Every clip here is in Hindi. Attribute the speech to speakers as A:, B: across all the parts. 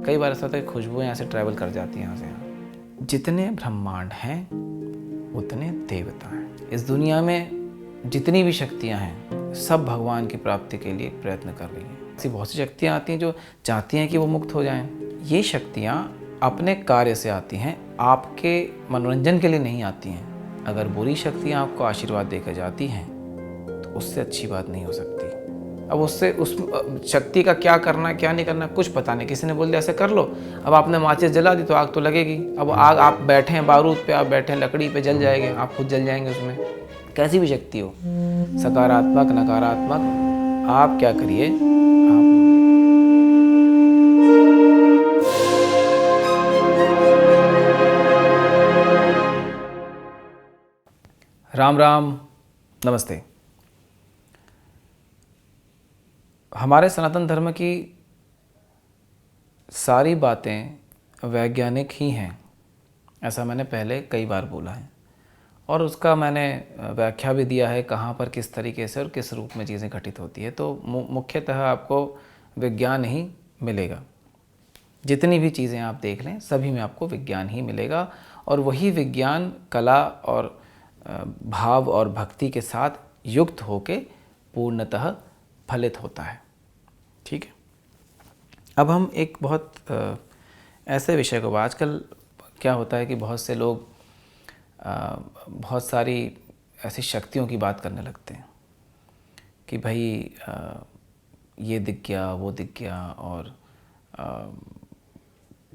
A: कई बार ऐसा होता है कि खुशबुएं यहाँ से ट्रैवल कर जाती हैं यहाँ से यहाँ। जितने ब्रह्मांड हैं उतने देवता हैं। इस दुनिया में जितनी भी शक्तियाँ हैं सब भगवान की प्राप्ति के लिए प्रयत्न कर रही हैं। ऐसी बहुत सी शक्तियाँ आती हैं जो चाहती हैं कि वो मुक्त हो जाएं। ये शक्तियाँ अपने कार्य से आती हैं, आपके मनोरंजन के लिए नहीं आती हैं। अगर बुरी शक्तियाँ आपको आशीर्वाद देकर जाती हैं तो उससे अच्छी बात नहीं हो सकती। अब उससे उस शक्ति का क्या करना क्या नहीं करना कुछ पता नहीं। किसी ने बोल दिया ऐसे कर लो, अब आपने माचिस जला दी तो आग तो लगेगी। अब आग आप बैठे हैं बारूद पे, आप बैठे हैं लकड़ी पे, जल जाएंगे, आप खुद जल जाएंगे उसमें। कैसी भी शक्ति हो, सकारात्मक नकारात्मक, आप क्या करिए, आप राम राम नमस्ते। हमारे सनातन धर्म की सारी बातें वैज्ञानिक ही हैं, ऐसा मैंने पहले कई बार बोला है और उसका मैंने व्याख्या भी दिया है कहाँ पर किस तरीके से और किस रूप में चीज़ें घटित होती है। तो मुख्यतः आपको विज्ञान ही मिलेगा। जितनी भी चीज़ें आप देख लें सभी में आपको विज्ञान ही मिलेगा और वही विज्ञान कला और भाव और भक्ति के साथ युक्त होके पूर्णतः फलित होता है। ठीक है, अब हम एक बहुत ऐसे विषय को, आजकल क्या होता है कि बहुत से लोग बहुत सारी ऐसी शक्तियों की बात करने लगते हैं कि भाई ये दिख गया वो दिख गया, और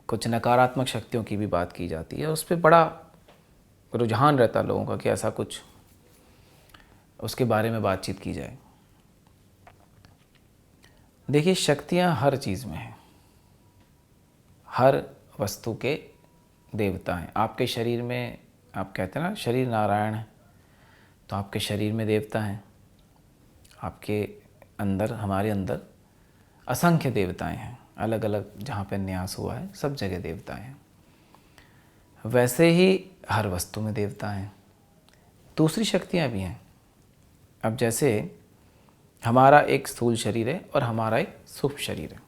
A: कुछ नकारात्मक शक्तियों की भी बात की जाती है। उस पर बड़ा रुझान रहता है लोगों का कि ऐसा कुछ उसके बारे में बातचीत की जाए। देखिए, शक्तियाँ हर चीज़ में हैं, हर वस्तु के देवता हैं। आपके शरीर में, आप कहते हैं ना शरीर नारायण है, तो आपके शरीर में देवता हैं। आपके अंदर, हमारे अंदर असंख्य देवताएं हैं, अलग अलग जहाँ पे न्यास हुआ है सब जगह देवताएं हैं। वैसे ही हर वस्तु में देवता हैं। दूसरी शक्तियाँ भी हैं। अब जैसे हमारा एक स्थूल शरीर है और हमारा एक सूक्ष्म शरीर है।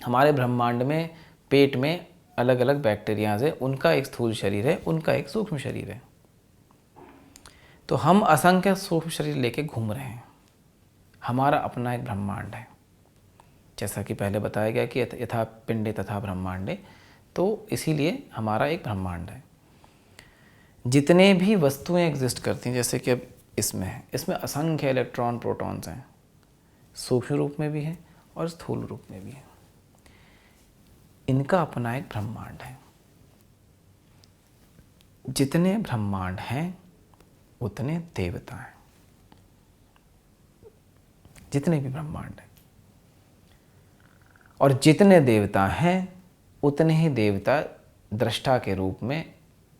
A: हमारे ब्रह्मांड में पेट में अलग अलग बैक्टीरियाज है, उनका एक स्थूल शरीर है, उनका एक सूक्ष्म शरीर है। तो हम असंख्य सूक्ष्म शरीर लेके घूम रहे हैं। हमारा अपना एक ब्रह्मांड है, जैसा कि पहले बताया गया कि यथा पिंडे तथा ब्रह्मांडे, तो इसीलिए हमारा एक ब्रह्मांड है। जितने भी वस्तुएं एग्जिस्ट करती हैं, जैसे कि अब इसमें है, इसमें असंख्य इलेक्ट्रॉन प्रोटॉन्स हैं, सूक्ष्म रूप में भी हैं और स्थूल रूप में भी हैं। इनका अपना एक ब्रह्मांड है। जितने ब्रह्मांड हैं उतने देवता हैं। जितने भी ब्रह्मांड हैं और जितने देवता हैं उतने ही देवता दृष्टा के रूप में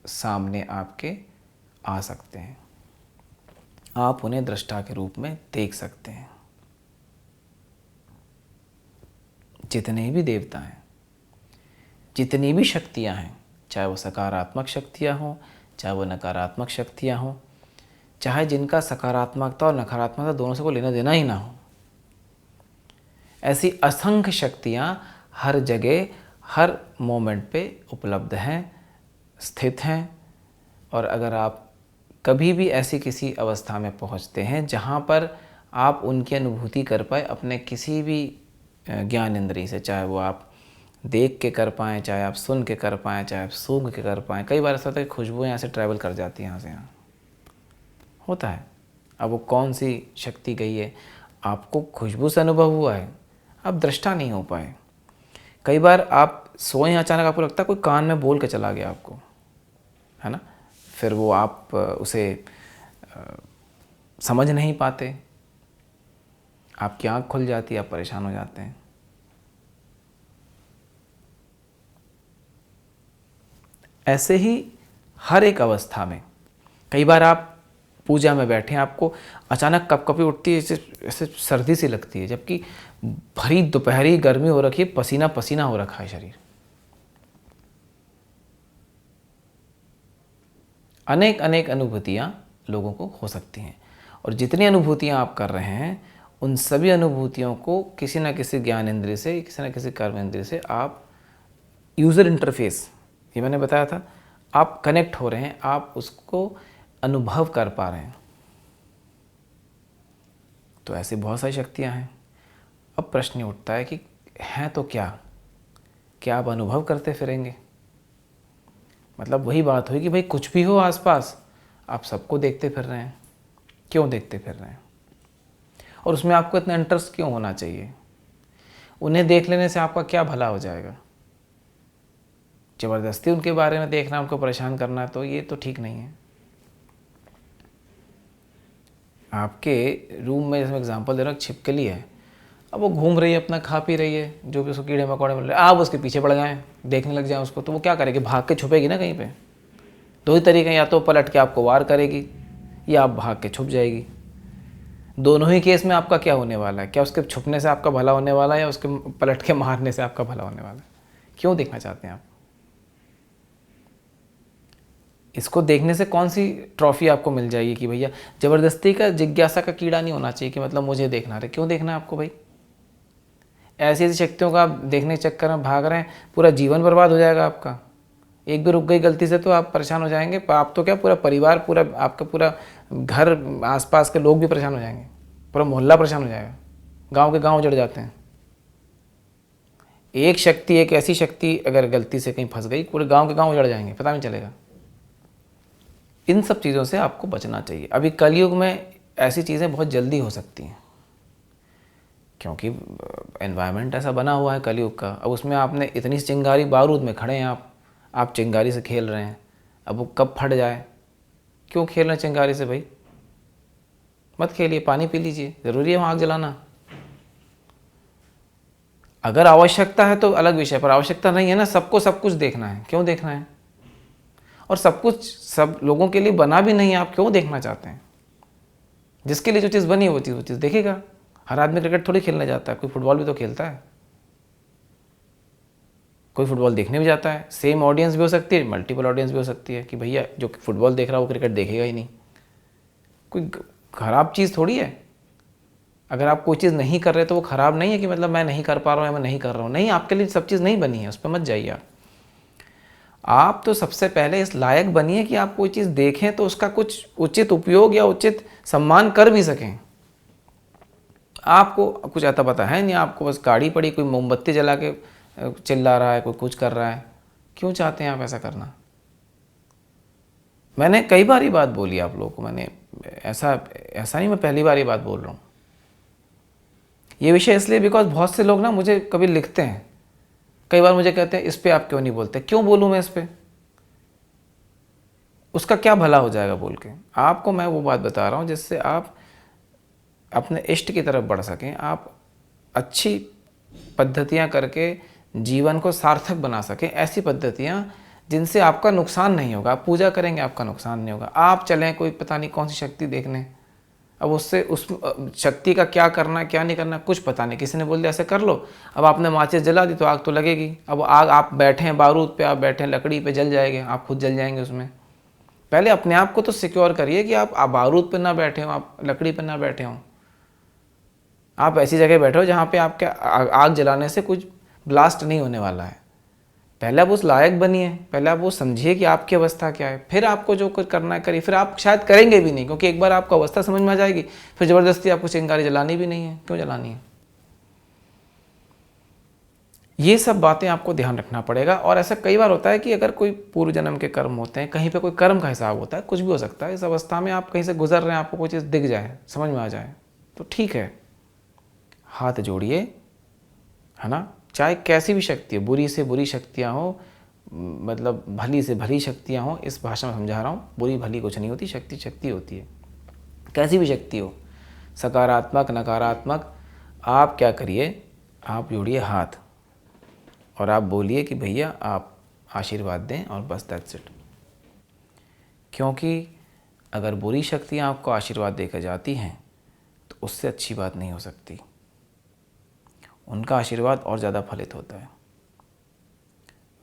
A: सामने आपके आ सकते हैं। आप उन्हें दृष्टा के रूप में देख सकते हैं। जितने भी देवता हैं, जितनी भी शक्तियां हैं, चाहे वो सकारात्मक शक्तियां हों, चाहे वो नकारात्मक शक्तियां हों, चाहे जिनका सकारात्मकता और नकारात्मकता दोनों से कोई लेना देना ही ना हो, ऐसी असंख्य शक्तियां हर जगह हर मोमेंट पे उपलब्ध हैं, स्थित हैं। और अगर आप कभी भी ऐसी किसी अवस्था में पहुंचते हैं जहां पर आप उनकी अनुभूति कर पाए अपने किसी भी ज्ञान इंद्रिय से, चाहे वो आप देख के कर पाएँ, चाहे आप सुन के कर पाएँ, चाहे आप सूंघ के कर पाएँ। कई बार ऐसा होता है कि खुशबुएं यहाँ से ट्रैवल कर जाती हैं, यहाँ से यहाँ होता है। अब वो कौन सी शक्ति गई है, आपको खुशबू से अनुभव हुआ है, आप दृष्टा नहीं हो पाए। कई बार आप सोए, अचानक आपको लगता है कोई कान में बोल के चला गया आपको, है ना, फिर वो आप उसे समझ नहीं पाते, आपकी आँख खुल जाती है, आप परेशान हो जाते हैं। ऐसे ही हर एक अवस्था में, कई बार आप पूजा में बैठे हैं, आपको अचानक कपकपी उठती है, ऐसे सर्दी सी लगती है, जबकि भरी दोपहरी गर्मी हो रखी है, पसीना पसीना हो रखा है शरीर। अनेक अनेक अनुभूतियाँ लोगों को हो सकती हैं और जितनी अनुभूतियाँ आप कर रहे हैं उन सभी अनुभूतियों को किसी न किसी ज्ञान इंद्रिय से, किसी न किसी कर्म इंद्रिय से आप यूज़र इंटरफेस, ये मैंने बताया था, आप कनेक्ट हो रहे हैं, आप उसको अनुभव कर पा रहे हैं। तो ऐसी बहुत सारी शक्तियाँ हैं। अब प्रश्न उठता है कि हैं तो क्या आप अनुभव करते फिरेंगे? मतलब वही बात हुई कि भाई कुछ भी हो आसपास, आप सबको देखते फिर रहे हैं। क्यों देखते फिर रहे हैं? और उसमें आपको इतना इंटरेस्ट क्यों होना चाहिए? उन्हें देख लेने से आपका क्या भला हो जाएगा? ज़बरदस्ती उनके बारे में देखना, उनको परेशान करना, तो ये तो ठीक नहीं है। आपके रूम में, जैसे एग्जांपल दे रहा हूँ, छिपकली है, अब वो घूम रही है अपना, खा पी रही है, जो भी उसको कीड़े मकोड़े मिल रहे हैं, आप उसके पीछे पड़ जाएं, देखने लग जाएं उसको, तो वो क्या करेगी? भाग के छुपेगी ना कहीं पे। दो ही तरीके हैं, या तो पलट के आपको वार करेगी या आप भाग के छुप जाएगी। दोनों ही केस में आपका क्या होने वाला है? क्या उसके छुपने से आपका भला होने वाला है या उसके पलट के मारने से आपका भला होने वाला है? क्यों देखना चाहते हैं आप? इसको देखने से कौन सी ट्रॉफी आपको मिल जाएगी कि भैया, ज़बरदस्ती का जिज्ञासा का कीड़ा नहीं होना चाहिए कि मतलब मुझे देखना है। क्यों देखना है आपको भाई? ऐसी ऐसी शक्तियों का आप देखने के चक्कर में भाग रहे हैं, पूरा जीवन बर्बाद हो जाएगा आपका। एक भी रुक गई गलती से तो आप परेशान हो जाएंगे। आप तो क्या, पूरा परिवार, पूरा आपका पूरा घर, आसपास के लोग भी परेशान हो जाएंगे, पूरा मोहल्ला परेशान हो जाएगा, गांव के गांव उजड़ जाते हैं। एक शक्ति, एक ऐसी शक्ति अगर गलती से कहीं फंस गई, पूरे गांव के गांव उजड़ जाएंगे, पता नहीं चलेगा। इन सब चीज़ों से आपको बचना चाहिए। अभी कलयुग में ऐसी चीज़ें बहुत जल्दी हो सकती हैं, क्योंकि एनवायरनमेंट ऐसा बना हुआ है कलयुग का। अब उसमें आपने इतनी चिंगारी बारूद में खड़े हैं आप चिंगारी से खेल रहे हैं। अब वो कब फट जाए? क्यों खेल रहे हैं चिंगारी से भाई? मत खेलिए, पानी पी लीजिए। ज़रूरी है वहाँ आग जलाना? अगर आवश्यकता है तो अलग विषय, पर आवश्यकता नहीं है ना। सबको सब कुछ देखना है, क्यों देखना है? और सब कुछ सब लोगों के लिए बना भी नहीं है, आप क्यों देखना चाहते हैं? जिसके लिए जो चीज़ बनी है वो चीज़ देखेगा। हर आदमी क्रिकेट थोड़ी खेलने जाता है, कोई फुटबॉल भी तो खेलता है, कोई फुटबॉल देखने भी जाता है। सेम ऑडियंस भी हो सकती है, मल्टीपल ऑडियंस भी हो सकती है कि भैया जो फुटबॉल देख रहा है वो क्रिकेट देखेगा ही नहीं। कोई ख़राब चीज़ थोड़ी है। अगर आप कोई चीज़ नहीं कर रहे तो वो ख़राब नहीं है कि मतलब मैं नहीं कर पा रहा हूँ या मैं नहीं कर रहा हूँ। नहीं, आपके लिए सब चीज़ नहीं बनी है, उस पर मत जाइए। आप तो सबसे पहले इस लायक बनिए कि आप कोई चीज़ देखें तो उसका कुछ उचित उपयोग या उचित सम्मान कर भी सकें। आपको कुछ आता पता है नहीं, आपको बस गाड़ी पड़ी, कोई मोमबत्ती जला के चिल्ला रहा है, कोई कुछ कर रहा है। क्यों चाहते हैं आप ऐसा करना? मैंने कई बार ये बात बोली आप लोगों को, मैंने ऐसा नहीं, मैं पहली बार ये बात बोल रहा हूँ ये विषय इसलिए बिकॉज बहुत से लोग ना मुझे कभी लिखते हैं, कई बार मुझे कहते हैं इस पे आप क्यों नहीं बोलते। क्यों बोलूँ मैं इस पे? उसका क्या भला हो जाएगा बोल के? आपको मैं वो बात बता रहा हूँ जिससे आप अपने इष्ट की तरफ बढ़ सकें, आप अच्छी पद्धतियाँ करके जीवन को सार्थक बना सकें। ऐसी पद्धतियाँ जिनसे आपका नुकसान नहीं होगा। आप पूजा करेंगे, आपका नुकसान नहीं होगा। आप चलें कोई पता नहीं कौन सी शक्ति देखने, अब उससे उस शक्ति का क्या करना है क्या नहीं करना कुछ पता नहीं, किसी ने बोल दिया ऐसे कर लो, अब आपने माचिस जला दी तो आग तो लगेगी। अब आग, आप बैठे हैं बारूद पे, आप बैठे हैं लकड़ी पे, जल जाएंगे, आप खुद जल जाएंगे उसमें। पहले अपने आप को तो सिक्योर करिए कि आप बारूद पे ना बैठे हो, आप लकड़ी पे ना बैठे हो, आप ऐसी जगह बैठे हो जहाँ पे आपके आग जलाने से कुछ ब्लास्ट नहीं होने वाला है। पहले आप उस लायक बनिए, पहले आप वो समझिए कि आपकी अवस्था क्या है, फिर आपको जो कुछ करना है करिए। फिर आप शायद करेंगे भी नहीं, क्योंकि एक बार आपको अवस्था समझ में आ जाएगी, फिर ज़बरदस्ती आपको चिंगारी जलानी भी नहीं है। क्यों जलानी है? ये सब बातें आपको ध्यान रखना पड़ेगा। और ऐसा कई बार होता है कि अगर कोई पूर्व जन्म के कर्म होते हैं, कहीं पे कोई कर्म का हिसाब होता है, कुछ भी हो सकता है, इस अवस्था में आप कहीं से गुजर रहे हैं, आपको कोई चीज़ दिख जाए, समझ में आ जाए, तो ठीक है, हाथ जोड़िए, है ना। चाहे कैसी भी शक्ति हो, बुरी से बुरी शक्तियाँ हो, मतलब भली से भली शक्तियाँ हो, इस भाषा में समझा रहा हूँ। बुरी भली कुछ नहीं होती, शक्ति शक्ति होती है, कैसी भी शक्ति हो, सकारात्मक नकारात्मक। आप क्या करिए, आप जोड़िए हाथ और आप बोलिए कि भैया आप आशीर्वाद दें, और बस दैट्स इट। क्योंकि अगर बुरी शक्तियाँ आपको आशीर्वाद देकर जाती हैं तो उससे अच्छी बात नहीं हो सकती। उनका आशीर्वाद और ज़्यादा फलित होता है।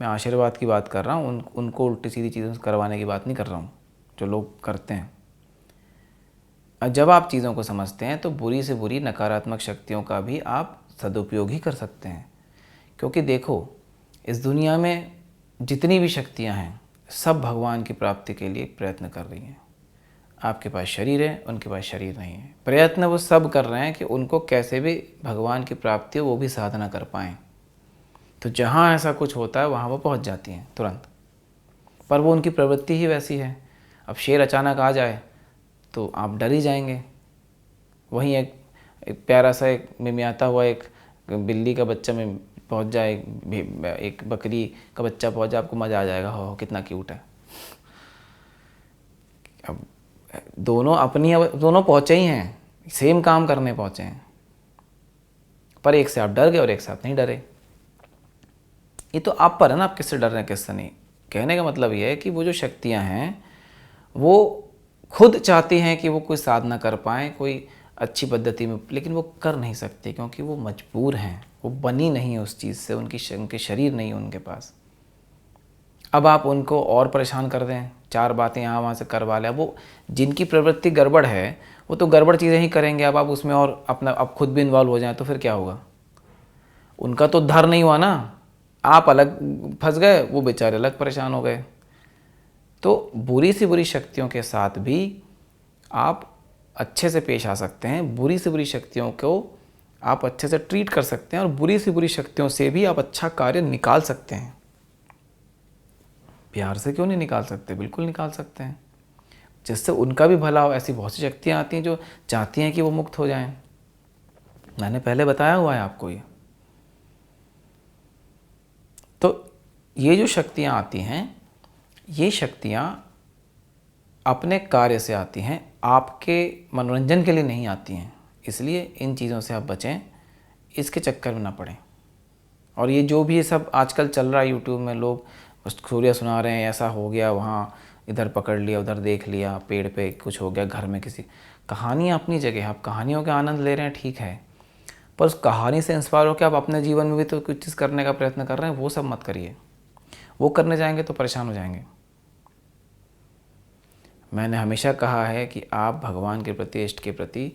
A: मैं आशीर्वाद की बात कर रहा हूँ, उनको उल्टी सीधी चीज़ों से करवाने की बात नहीं कर रहा हूँ जो लोग करते हैं। जब आप चीज़ों को समझते हैं तो बुरी से बुरी नकारात्मक शक्तियों का भी आप सदुपयोग ही कर सकते हैं। क्योंकि देखो, इस दुनिया में जितनी भी शक्तियां हैं सब भगवान की प्राप्ति के लिए प्रयत्न कर रही हैं। आपके पास शरीर है, उनके पास शरीर नहीं है, प्रयत्न वो सब कर रहे हैं कि उनको कैसे भी भगवान की प्राप्ति हो वो भी साधना कर पाएँ। तो जहाँ ऐसा कुछ होता है वहाँ वो पहुँच जाती हैं तुरंत, पर वो उनकी प्रवृत्ति ही वैसी है। अब शेर अचानक आ जाए तो आप डर ही जाएंगे। वहीं एक प्यारा सा एक मिमियाता हुआ एक बिल्ली का बच्चा में पहुंच जाए, एक बकरी का बच्चा पहुंच जाए, आपको मज़ा आ जाएगा, हो कितना क्यूट है। अब दोनों पहुँचे ही हैं, सेम काम करने पहुँचे हैं, पर एक से आप डर गए और एक से आप नहीं डरे। ये तो आप पर है ना, आप किससे डर रहे हैं किससे नहीं। कहने का मतलब ये है कि वो जो शक्तियाँ हैं वो खुद चाहती हैं कि वो कोई साधना कर पाएँ कोई अच्छी पद्धति में, लेकिन वो कर नहीं सकते क्योंकि वो मजबूर हैं, वो बनी नहीं है उस चीज़ से, उनके शरीर नहीं है उनके पास। अब आप उनको और परेशान कर दें, 4 बातें यहाँ वहाँ से करवा लें, वो जिनकी प्रवृत्ति गड़बड़ है वो तो गड़बड़ चीज़ें ही करेंगे। अब आप उसमें और अपना अब खुद भी इन्वॉल्व हो जाएं तो फिर क्या होगा? उनका तो उद्धार नहीं हुआ ना, आप अलग फंस गए, वो बेचारे अलग परेशान हो गए। तो बुरी से बुरी शक्तियों के साथ भी आप अच्छे से पेश आ सकते हैं, बुरी से बुरी शक्तियों को आप अच्छे से ट्रीट कर सकते हैं और बुरी से बुरी शक्तियों से भी आप अच्छा कार्य निकाल सकते हैं। प्यार से क्यों नहीं निकाल सकते? बिल्कुल निकाल सकते हैं, जिससे उनका भी भला हो। ऐसी बहुत सी शक्तियाँ आती हैं जो चाहती हैं कि वो मुक्त हो जाएं। मैंने पहले बताया हुआ है आपको ये। तो ये जो शक्तियाँ आती हैं, ये शक्तियाँ अपने कार्य से आती हैं, आपके मनोरंजन के लिए नहीं आती हैं। इसलिए इन चीज़ों से आप बचें, इसके चक्कर में ना पड़ें। और ये जो भी ये सब आजकल चल रहा है यूट्यूब में, लोग स्टोरियाँ सुना रहे हैं, ऐसा हो गया, वहाँ इधर पकड़ लिया, उधर देख लिया, पेड़ पे कुछ हो गया, घर में किसी। कहानियाँ अपनी जगह, आप कहानियों का आनंद ले रहे हैं, ठीक है, पर उस कहानी से इंस्पायर होकर आप अपने जीवन में भी तो कुछ चीज़ करने का प्रयत्न कर रहे हैं, वो सब मत करिए। वो करने जाएंगे तो परेशान हो जाएंगे। मैंने हमेशा कहा है कि आप भगवान के प्रति, इष्ट के प्रति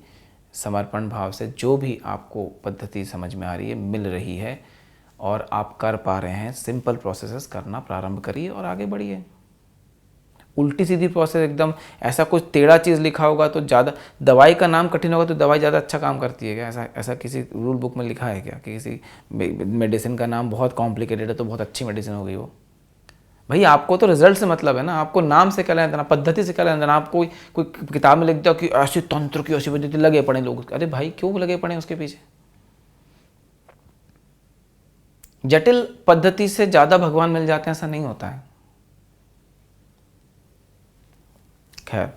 A: समर्पण भाव से जो भी आपको पद्धति समझ में आ रही है, मिल रही है और आप कर पा रहे हैं, सिंपल प्रोसेसेस करना प्रारंभ करिए और आगे बढ़िए। उल्टी सीधी प्रोसेस, एकदम ऐसा कुछ टेढ़ा चीज़ लिखा होगा तो ज़्यादा, दवाई का नाम कठिन होगा तो दवाई ज़्यादा अच्छा काम करती है क्या? ऐसा किसी रूल बुक में लिखा है क्या कि किसी मेडिसिन का नाम बहुत कॉम्प्लिकेटेड है तो बहुत अच्छी मेडिसिन हो गई वो? भाई आपको तो रिजल्ट से मतलब है ना, आपको नाम से क्या लेना देना, पद्धति से क्या लेना देना। आप कोई किताब में लिख दो कि ऐसी तंत्र की ऐसी पद्धति, लगे पड़े लोग। अरे भाई क्यों लगे पड़े उसके पीछे? जटिल पद्धति से ज़्यादा भगवान मिल जाते हैं, ऐसा नहीं होता है। खैर,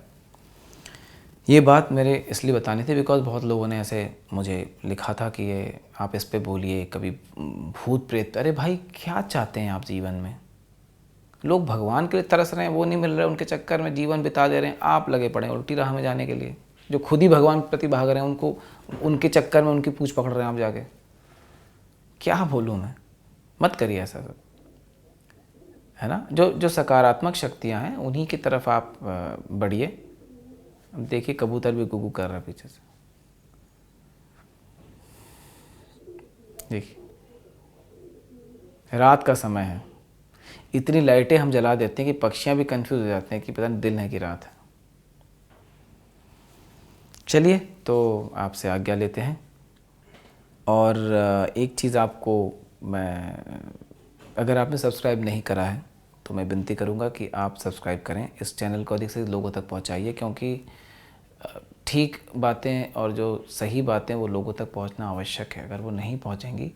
A: ये बात मेरे इसलिए बतानी थी बिकॉज बहुत लोगों ने ऐसे मुझे लिखा था कि ये आप इस पे बोलिए, कभी भूत प्रेत। अरे भाई क्या चाहते हैं आप जीवन में? लोग भगवान के लिए तरस रहे हैं, वो नहीं मिल रहे, उनके चक्कर में जीवन बिता दे रहे हैं, आप लगे पड़े हैं उल्टी राह में जाने के लिए। जो खुद ही भगवान प्रति भाग रहे हैं, उनको उनके चक्कर में उनकी पूंछ पकड़ रहे हैं आप जाके। क्या बोलूँ मैं? मत करिए ऐसा सब, है ना। जो सकारात्मक शक्तियाँ हैं उन्हीं की तरफ आप बढ़िए। देखिए कबूतर भी गुगू कर रहा है पीछे से, देखिए रात का समय है, इतनी लाइटें हम जला देते हैं कि पक्षियाँ भी कंफ्यूज हो जाते हैं कि पता नहीं दिन है कि रात है। चलिए तो आपसे आज्ञा लेते हैं। और एक चीज़ आपको मैं, अगर आपने सब्सक्राइब नहीं करा है तो मैं विनती करूंगा कि आप सब्सक्राइब करें, इस चैनल को अधिक से अधिक लोगों तक पहुंचाइए, क्योंकि ठीक बातें और जो सही बातें वो लोगों तक पहुंचना आवश्यक है। अगर वो नहीं पहुंचेंगी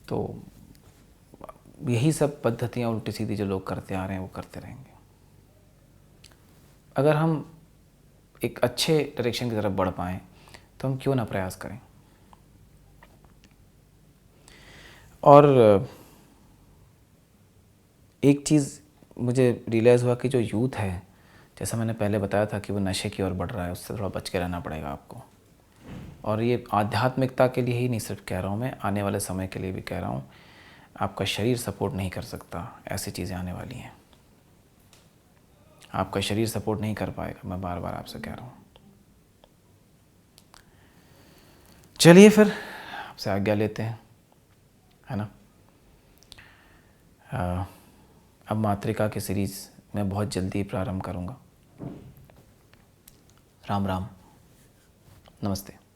A: तो यही सब पद्धतियाँ उल्टी सीधी जो लोग करते आ रहे हैं वो करते रहेंगे। अगर हम एक अच्छे डायरेक्शन की तरफ बढ़ पाएँ तो हम क्यों ना प्रयास करें। और एक चीज़ मुझे रियलाइज़ हुआ कि जो यूथ है, जैसा मैंने पहले बताया था कि वो नशे की ओर बढ़ रहा है, उससे थोड़ा बच के रहना पड़ेगा आपको। और ये आध्यात्मिकता के लिए ही नहीं सिर्फ कह रहा हूँ मैं, आने वाले समय के लिए भी कह रहा हूँ। आपका शरीर सपोर्ट नहीं कर सकता, ऐसी चीज़ें आने वाली हैं। आपका शरीर सपोर्ट नहीं कर पाएगा, मैं बार बार आपसे कह रहा हूँ। चलिए फिर आपसे आज्ञा लेते हैं, है ना। अब मातृका की सीरीज़ मैं बहुत जल्दी प्रारंभ करूँगा। राम राम, नमस्ते।